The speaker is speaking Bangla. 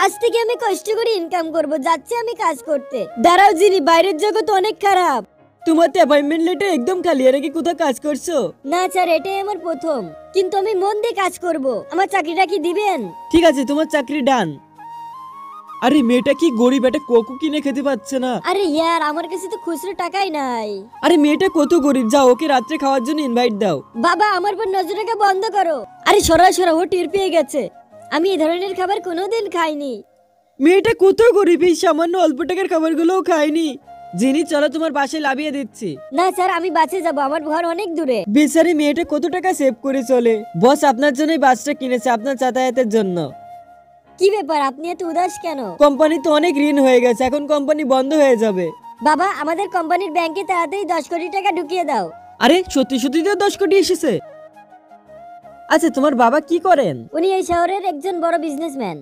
আজ থেকে আমি কষ্ট করে ইনকাম করব, যাচ্ছি আমি কাজ করতে। দাঁড়াও জিনি, বাইরের জগৎ অনেক খারাপ। তোমার তো অ্যাপয়েন্টমেন্ট লেটার একদম খালি, এর আগে কোথাও কাজ করছো? না স্যার, এটাই আমার প্রথম, কিন্তু আমি মন দিয়ে কাজ করব। আমার চাকরিটা কি দিবেন? ঠিক আছে, তোমার চাকরি ডান। আরে মেয়েটা কি গরিব, একটা কোকো কিনে খেতে পাচ্ছে না। আরে ইয়ার, আমার কাছে তো খুচরো টাকাই নাই। আরে মেয়েটা কত গরিব, যাও ওকে রাত্রে খাওয়ার জন্য ইনভাইট দাও। বাবা, আমার পর নজর রাখা বন্ধ করো। আরে সরা, ও টের পেয়ে গেছে। আমি এই ধরনের খাবার কোনোদিন খাইনি। মেয়েটা কত গরিব, এই সামান্য অল্প টাকার খাবারগুলোও খায়নি। জিনি, চলো তোমার বাসায় লাভিয়ে দিচ্ছি। না স্যার, আমি বাসে যাব, আমার ঘর অনেক দূরে। বেচারি মেয়েটা কত টাকা সেভ করে চলে। বস আপনার জন্যই বাসটা কিনেছে, আপনার যাতায়াতের জন্য। কি ব্যাপার, আপনি এত উদাস কেন? কোম্পানি তো অনেক ঋণ হয়ে গেছে, এখন কোম্পানি বন্ধ হয়ে যাবে। বাবা, আমাদের কোম্পানির ব্যাংকে তাড়াতাড়ি 10 কোটি টাকা ঢুকিয়ে দাও। আরে সত্যি সত্যি তো 10 কোটি এসেছে। আচ্ছা, তোমার বাবা কি করেন? উনি এই শহরের একজন বড় বিজনেসম্যান।